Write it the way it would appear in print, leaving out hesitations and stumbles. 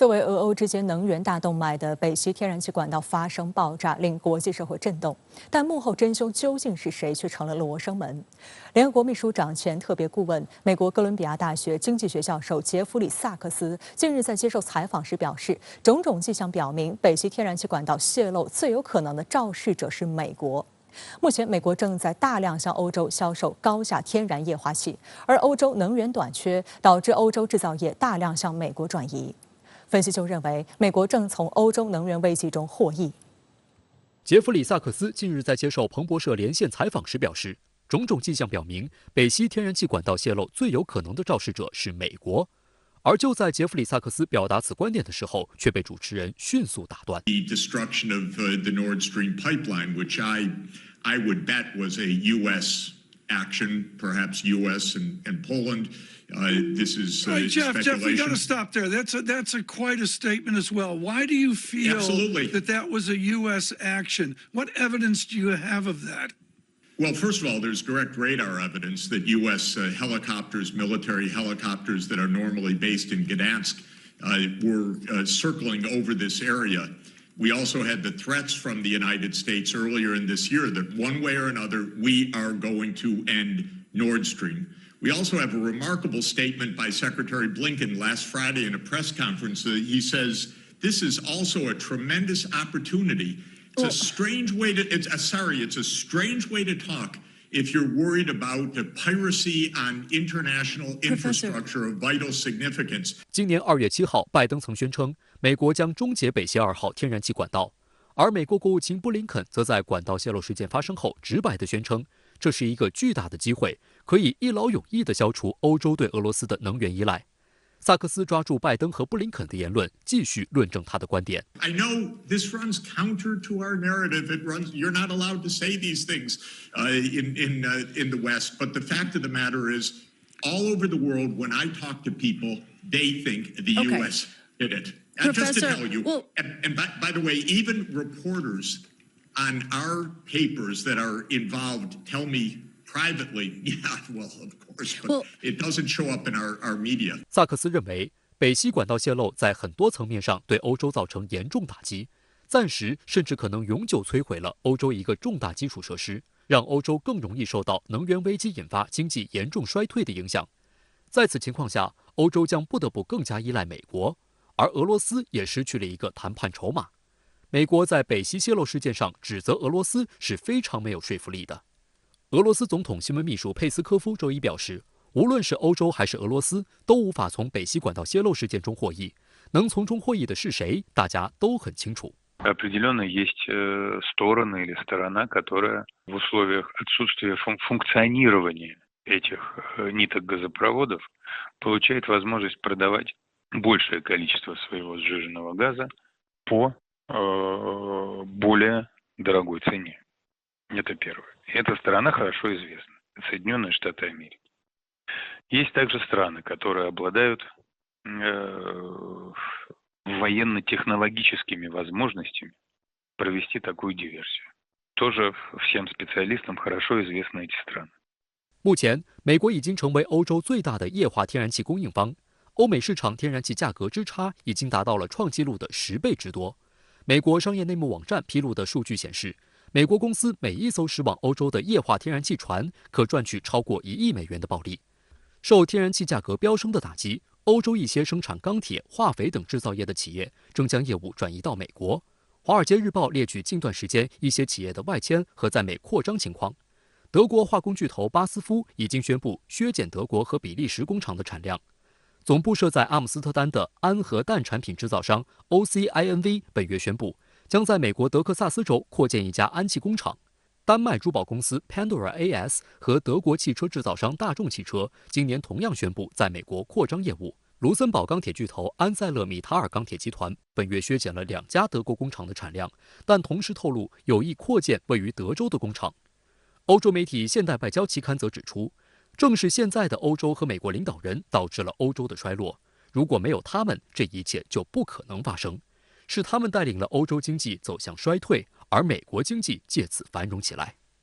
作为俄欧之间能源大动脉的北溪天然气管道发生爆炸，令国际社会震动。但幕后真凶究竟是谁，却成了罗生门。联合国秘书长前特别顾问、美国哥伦比亚大学经济学教授杰弗里·萨克斯近日在接受采访时表示，种种迹象表明，北溪天然气管道泄漏最有可能的肇事者是美国。目前，美国正在大量向欧洲销售高价天然液化气，而欧洲能源短缺导致欧洲制造业大量向美国转移。分析就认为，美国正从欧洲能源危机中获益。杰弗里·萨克斯近日在接受彭博社连线采访时表示，种种迹象表明，北溪天然气管道泄漏最有可能的肇事者是美国。而就在杰弗里·萨克斯表达此观点的时候，却被主持人迅速打断。The destruction of the Nord Stream pipeline, which I would bet was a U.S. action, perhaps U.S. and Poland. This is Jeff, speculation. we got to stop there. That's quite a statement as well. Why do you feel that was a U.S. action? What evidence do you have of that? Well, first of all, there's direct radar evidence that U.S. Helicopters, military helicopters that are normally based in Gdansk, were circling over this area. We also had the threats from the United States earlier in this year that one way or another, we are going to end Nord Stream. We also have a remarkable statement by Secretary Blinken last Friday in a press conference. He says, this is also a tremendous opportunity. It's a strange way to, it's a strange way to talk if you're worried about the piracy on international infrastructure of vital significance. 今年2月7号，拜登曾宣称，美国将终结北溪2号天然气管道，而美国国务卿布林肯则在管道泄漏事件发生后，直白地宣称，这是一个巨大的机会，可以一劳永逸地消除欧洲对俄罗斯的能源依赖。萨克斯抓住拜登和布林肯的言论，继续论证他的观点。I know this runs counter to our narrative. It runs. You're not allowed to say these things in the West. But the fact of the matter is, all over the world, when I talk to people, they think the U.S. did it. And just to tell you, and by the way, even reporters on our papers that are involved tell me privately, yeah, well, of course, but it doesn't show up in our media. 萨克斯认为，北溪管道泄漏在很多层面上对欧洲造成严重打击，暂时甚至可能永久摧毁了欧洲一个重大基础设施，让欧洲更容易受到能源危机引发经济严重衰退的影响。在此情况下，欧洲将不得不更加依赖美国，而俄罗斯也失去了一个谈判筹码。美国在北溪泄漏事件上指责俄罗斯是非常没有说服力的。俄罗斯总统新闻秘书佩斯科夫周一表示，无论是欧洲还是俄罗斯，都无法从北溪管道泄漏事件中获益。能从中获益的是谁，大家都很清楚。Определенно есть стороны или сторона, которая в условиях отсутствия функционирования этих ниток газопроводов получает возможность продавать большее количество своего сжиженного газа по более дорогой цене. Это первое. Эта сторона хорошо известна. Соединенные Штаты Америки. Есть также страны, которые обладают военно-технологическими возможностями провести такую диверсию. Тоже всем специалистам хорошо известны эти страны. 目前，美国已经成为欧洲最大的液化天然气供应方，欧美市场天然气价格之差已经达到了创纪录的10倍之多。美国商业内幕网站披露的数据显示，美国公司每一艘驶往欧洲的液化天然气船可赚取超过1亿美元的暴利。受天然气价格飙升的打击，欧洲一些生产钢铁、化肥等制造业的企业正将业务转移到美国。《华尔街日报》列举近段时间一些企业的外迁和在美扩张情况。德国化工巨头巴斯夫已经宣布削减德国和比利时工厂的产量。总部设在阿姆斯特丹的氨和氮产品制造商 OCINV 本月宣布，将在美国德克萨斯州扩建一家氨气工厂。丹麦珠宝公司 Pandora AS 和德国汽车制造商大众汽车今年同样宣布在美国扩张业务。卢森堡钢铁巨头安塞勒米塔尔钢铁集团本月削减了2家德国工厂的产量，但同时透露有意扩建位于德州的工厂。欧洲媒体《现代外交》期刊则指出，正是现在的欧洲和美国领导人导致了欧洲的衰落，如果没有他们，这一切就不可能发生。是他们带领了欧洲经济走向衰退，而美国经济借此繁荣起来。